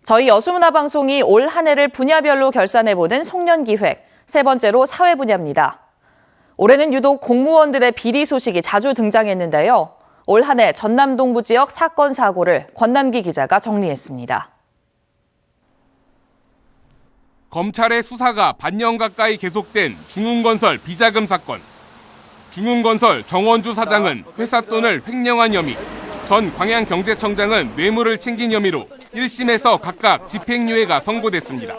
저희 여수문화방송이 올 한 해를 분야별로 결산해보는 송년기획, 세 번째로 사회 분야입니다. 올해는 유독 공무원들의 비리 소식이 자주 등장했는데요. 올 한 해 전남 동부 지역 사건 사고를 권남기 기자가 정리했습니다. 검찰의 수사가 반년 가까이 계속된 중흥건설 비자금 사건. 중흥건설 정원주 사장은 회사 돈을 횡령한 혐의, 전 광양경제청장은 뇌물을 챙긴 혐의로 1심에서 각각 집행유예가 선고됐습니다.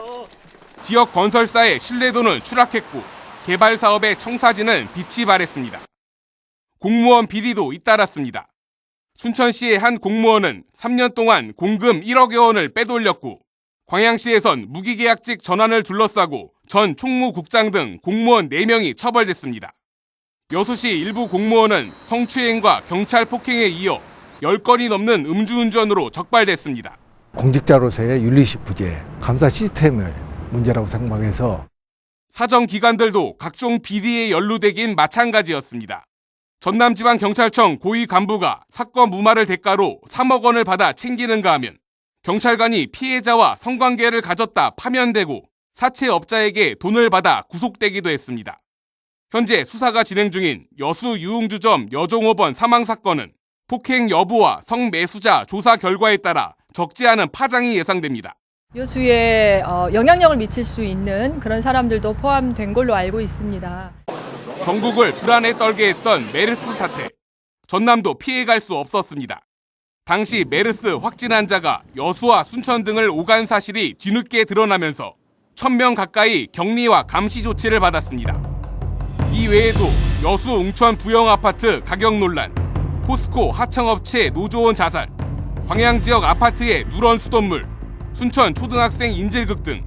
지역 건설사의 신뢰도는 추락했고 개발 사업의 청사진은 빛이 발했습니다. 공무원 비리도 잇따랐습니다. 순천시의 한 공무원은 3년 동안 공금 1억여 원을 빼돌렸고 광양시에선 무기계약직 전환을 둘러싸고 전 총무국장 등 공무원 4명이 처벌됐습니다. 여수시 일부 공무원은 성추행과 경찰 폭행에 이어 10건이 넘는 음주운전으로 적발됐습니다. 공직자로서의 윤리식 부재, 감사 시스템을 문제라고 생각해서 사정기관들도 각종 비리에 연루되긴 마찬가지였습니다. 전남지방경찰청 고위 간부가 사건 무마를 대가로 3억 원을 받아 챙기는가 하면 경찰관이 피해자와 성관계를 가졌다 파면되고 사채업자에게 돈을 받아 구속되기도 했습니다. 현재 수사가 진행 중인 여수 유흥주점 여종업원 사망사건은 폭행 여부와 성매수자 조사 결과에 따라 적지 않은 파장이 예상됩니다. 여수에 영향력을 미칠 수 있는 그런 사람들도 포함된 걸로 알고 있습니다. 전국을 불안에 떨게 했던 메르스 사태. 전남도 피해갈 수 없었습니다. 당시 메르스 확진 환자가 여수와 순천 등을 오간 사실이 뒤늦게 드러나면서 1,000명 가까이 격리와 감시 조치를 받았습니다. 이 외에도 여수 웅천 부영 아파트 가격 논란, 포스코 하청업체 노조원 자살, 광양 지역 아파트의 누런 수돗물, 순천 초등학생 인질극 등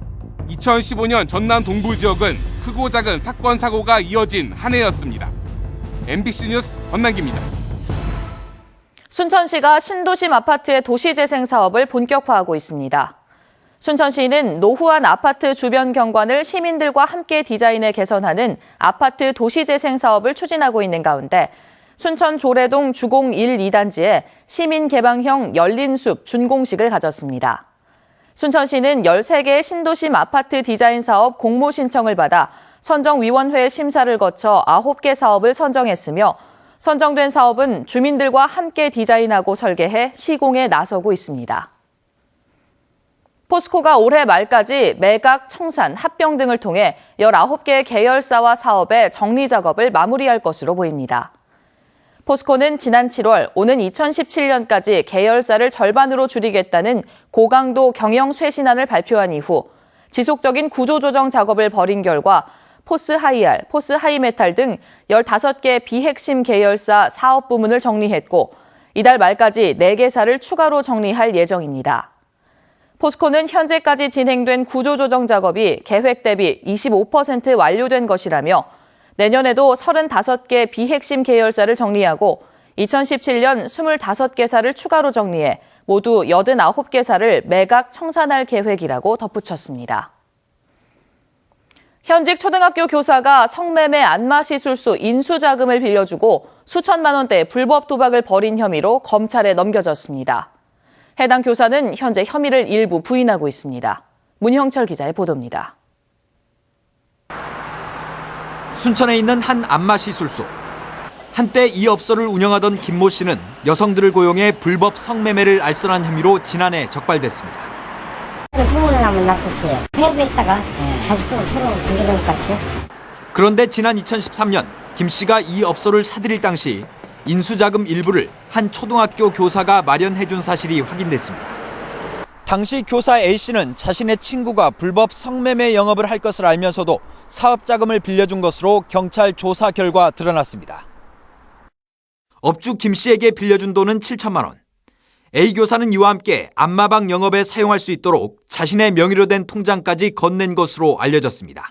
2015년 전남 동부 지역은 크고 작은 사건 사고가 이어진 한 해였습니다. MBC 뉴스 권남기입니다. 순천시가 신도심 아파트의 도시재생 사업을 본격화하고 있습니다. 순천시는 노후한 아파트 주변 경관을 시민들과 함께 디자인해 개선하는 아파트 도시재생 사업을 추진하고 있는 가운데 순천 조례동 주공 1, 2단지에 시민 개방형 열린 숲 준공식을 가졌습니다. 순천시는 13개의 신도심 아파트 디자인 사업 공모 신청을 받아 선정위원회 심사를 거쳐 9개 사업을 선정했으며 선정된 사업은 주민들과 함께 디자인하고 설계해 시공에 나서고 있습니다. 포스코가 올해 말까지 매각, 청산, 합병 등을 통해 19개 계열사와 사업의 정리 작업을 마무리할 것으로 보입니다. 포스코는 지난 7월 오는 2017년까지 계열사를 절반으로 줄이겠다는 고강도 경영 쇄신안을 발표한 이후 지속적인 구조조정 작업을 벌인 결과 포스하이알, 포스하이메탈 등 15개 비핵심 계열사 사업 부문을 정리했고 이달 말까지 4개사를 추가로 정리할 예정입니다. 포스코는 현재까지 진행된 구조조정 작업이 계획 대비 25% 완료된 것이라며 내년에도 35개 비핵심 계열사를 정리하고 2017년 25개사를 추가로 정리해 모두 89개사를 매각 청산할 계획이라고 덧붙였습니다. 현직 초등학교 교사가 성매매 안마시술소 인수자금을 빌려주고 수천만 원대 불법 도박을 벌인 혐의로 검찰에 넘겨졌습니다. 해당 교사는 현재 혐의를 일부 부인하고 있습니다. 문형철 기자의 보도입니다. 순천에 있는 한 안마시술소. 한때 이 업소를 운영하던 김모 씨는 여성들을 고용해 불법 성매매를 알선한 혐의로 지난해 적발됐습니다. 소문을 한번 났었어요. 회부했다가 다시 또 새로 등기된 것 같죠. 그런데 지난 2013년 김 씨가 이 업소를 사들일 당시 인수자금 일부를 한 초등학교 교사가 마련해준 사실이 확인됐습니다. 당시 교사 A 씨는 자신의 친구가 불법 성매매 영업을 할 것을 알면서도 사업자금을 빌려준 것으로 경찰 조사 결과 드러났습니다. 업주 김 씨에게 빌려준 돈은 7천만 원. A 교사는 이와 함께 안마방 영업에 사용할 수 있도록 자신의 명의로 된 통장까지 건넨 것으로 알려졌습니다.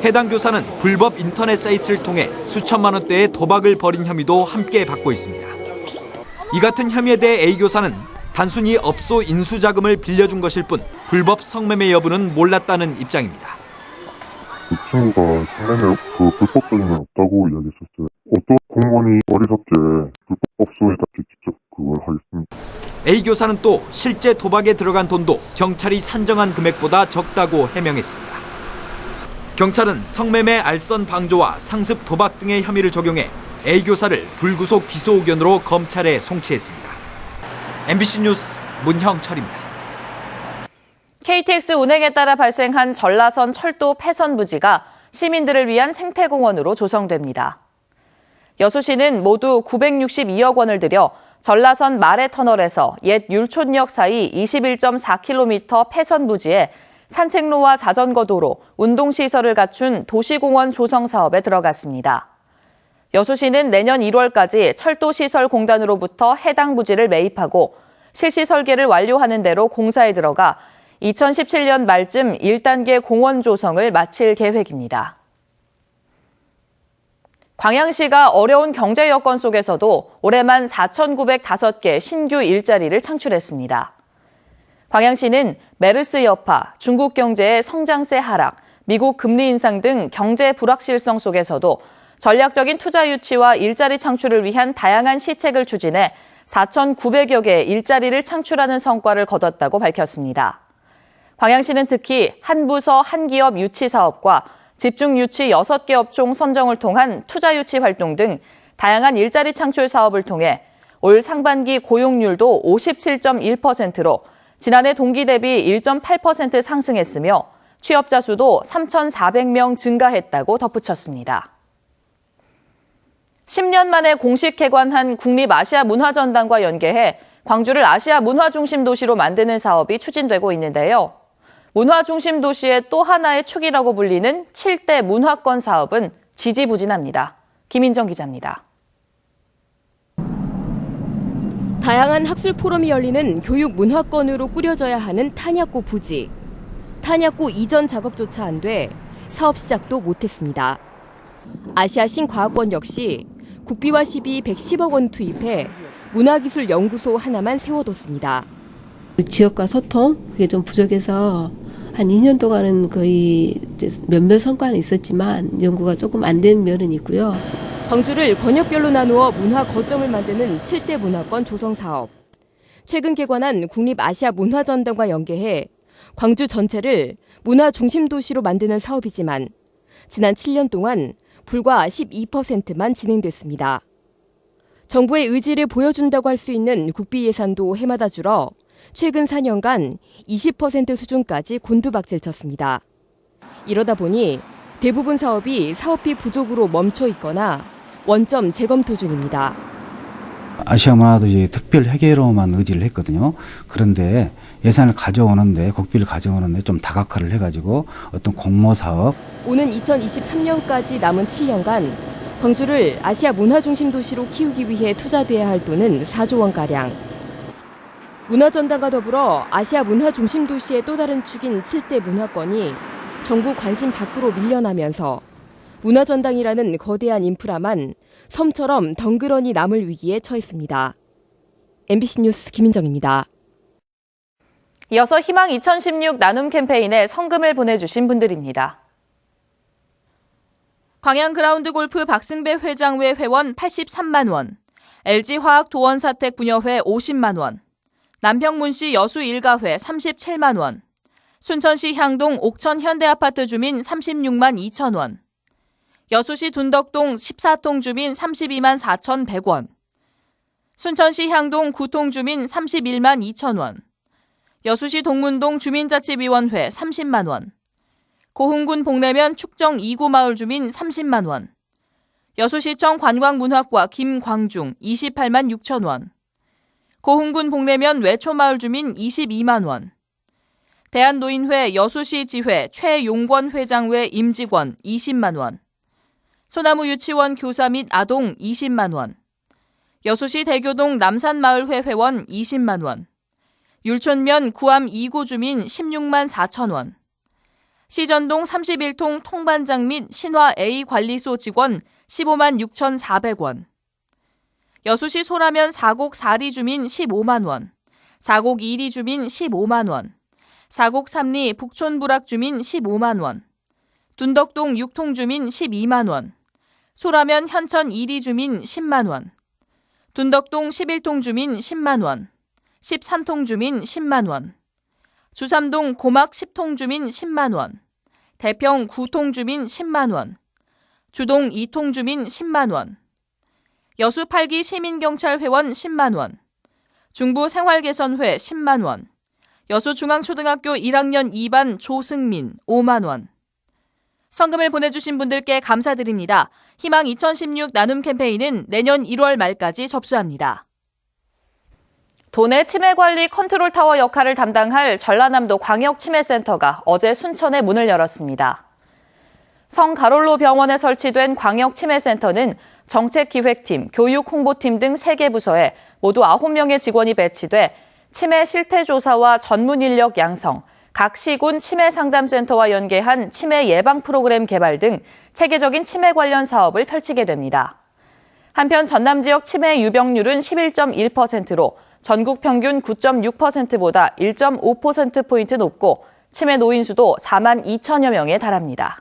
해당 교사는 불법 인터넷 사이트를 통해 수천만 원대의 도박을 벌인 혐의도 함께 받고 있습니다. 이 같은 혐의에 대해 A 교사는 단순히 업소 인수자금을 빌려준 것일 뿐 불법 성매매 여부는 몰랐다는 입장입니다. 그 친구가 성매매 불법적인 건 없다고 이야기했었어요. 어떤 공무원이 어리석게 불법 업소에다 직접 그걸 하겠습니까? A 교사는 또 실제 도박에 들어간 돈도 경찰이 산정한 금액보다 적다고 해명했습니다. 경찰은 성매매 알선 방조와 상습 도박 등의 혐의를 적용해 A 교사를 불구속 기소 의견으로 검찰에 송치했습니다. MBC 뉴스 문형철입니다. KTX 운행에 따라 발생한 전라선 철도 폐선 부지가 시민들을 위한 생태공원으로 조성됩니다. 여수시는 모두 962억 원을 들여 전라선 마레 터널에서 옛 율촌역 사이 21.4km 폐선 부지에 산책로와 자전거 도로, 운동시설을 갖춘 도시공원 조성 사업에 들어갔습니다. 여수시는 내년 1월까지 철도시설공단으로부터 해당 부지를 매입하고 실시 설계를 완료하는 대로 공사에 들어가 2017년 말쯤 1단계 공원 조성을 마칠 계획입니다. 광양시가 어려운 경제 여건 속에서도 올해만 4,905개 신규 일자리를 창출했습니다. 광양시는 메르스 여파, 중국 경제의 성장세 하락, 미국 금리 인상 등 경제 불확실성 속에서도 전략적인 투자 유치와 일자리 창출을 위한 다양한 시책을 추진해 4,900여 개의 일자리를 창출하는 성과를 거뒀다고 밝혔습니다. 광양시는 특히 한 부서 한 기업 유치 사업과 집중 유치 6개 업종 선정을 통한 투자 유치 활동 등 다양한 일자리 창출 사업을 통해 올 상반기 고용률도 57.1%로 지난해 동기 대비 1.8% 상승했으며 취업자 수도 3,400명 증가했다고 덧붙였습니다. 10년 만에 공식 개관한 국립아시아문화전당과 연계해 광주를 아시아 문화중심 도시로 만드는 사업이 추진되고 있는데요. 문화중심 도시의 또 하나의 축이라고 불리는 7대 문화권 사업은 지지부진합니다. 김인정 기자입니다. 다양한 학술 포럼이 열리는 교육 문화권으로 꾸려져야 하는 탄약고 부지. 탄약고 이전 작업조차 안 돼 사업 시작도 못했습니다. 아시아신과학원 역시 국비와 시비 110억 원 투입해 문화기술연구소 하나만 세워뒀습니다. 지역과 소통, 그게 좀 부족해서 한 2년 동안은 거의 몇몇 성과는 있었지만 연구가 조금 안 된 면은 있고요. 광주를 권역별로 나누어 문화 거점을 만드는 7대 문화권 조성 사업. 최근 개관한 국립아시아문화전당과 연계해 광주 전체를 문화 중심 도시로 만드는 사업이지만 지난 7년 동안 불과 12%만 진행됐습니다. 정부의 의지를 보여준다고 할 수 있는 국비 예산도 해마다 줄어 최근 4년간 20% 수준까지 곤두박질 쳤습니다. 이러다 보니 대부분 사업이 사업비 부족으로 멈춰 있거나 원점 재검토 중입니다. 아시아 문화도시 특별 회계로만 의지를 했거든요. 그런데 예산을 가져오는데, 국비를 가져오는데 좀 다각화를 해가지고 어떤 공모 사업. 오는 2023년까지 남은 7년간 광주를 아시아 문화중심 도시로 키우기 위해 투자돼야 할 돈은 4조 원가량. 문화전당과 더불어 아시아 문화중심 도시의 또 다른 축인 7대 문화권이 정부 관심 밖으로 밀려나면서 문화전당이라는 거대한 인프라만 섬처럼 덩그러니 남을 위기에 처했습니다. MBC 뉴스 김인정입니다. 이어서 희망 2016 나눔 캠페인에 성금을 보내주신 분들입니다. 광양그라운드골프 박승배 회장회 회원 83만 원, LG화학 도원사택분여회 50만 원, 남평문시 여수일가회 37만 원, 순천시 향동 옥천 현대아파트 주민 36만 2천 원, 여수시 둔덕동 14동 주민 32만 4,100원, 순천시 향동 9동 주민 31만 2천 원, 여수시 동문동 주민자치위원회 30만 원, 고흥군 복내면 축정 2구 마을 주민 30만 원, 여수시청 관광문화과 김광중 28만 6천 원, 고흥군 복내면 외초마을 주민 22만 원, 대한노인회 여수시 지회 최용권 회장회 임직원 20만 원, 소나무 유치원 교사 및 아동 20만 원, 여수시 대교동 남산마을회 회원 20만 원, 율촌면 구암 2구 주민 16만 4천 원, 시전동 31통 통반장 및 신화 A 관리소 직원 15만 6,400원, 여수시 소라면 4곡 4리 주민 15만 원, 4곡 2리 주민 15만 원, 4곡 3리 북촌부락 주민 15만 원, 둔덕동 6통 주민 12만 원, 소라면 현천 2리 주민 10만 원, 둔덕동 11통 주민 10만 원, 13통 주민 10만 원, 주삼동 고막 10통 주민 10만 원, 대평 9통 주민 10만 원, 주동 2통 주민 10만 원, 여수 8기 시민경찰 회원 10만 원, 중부 생활개선회 10만 원, 여수 중앙초등학교 1학년 2반 조승민 5만 원. 성금을 보내주신 분들께 감사드립니다. 희망 2016 나눔 캠페인은 내년 1월 말까지 접수합니다. 도내 치매관리 컨트롤타워 역할을 담당할 전라남도 광역치매센터가 어제 순천에 문을 열었습니다. 성가롤로 병원에 설치된 광역치매센터는 정책기획팀, 교육홍보팀 등 3개 부서에 모두 9명의 직원이 배치돼 치매 실태조사와 전문인력 양성, 각 시군 치매상담센터와 연계한 치매 예방 프로그램 개발 등 체계적인 치매 관련 사업을 펼치게 됩니다. 한편 전남 지역 치매 유병률은 11.1%로 전국 평균 9.6%보다 1.5%포인트 높고 치매 노인 수도 4만 2천여 명에 달합니다.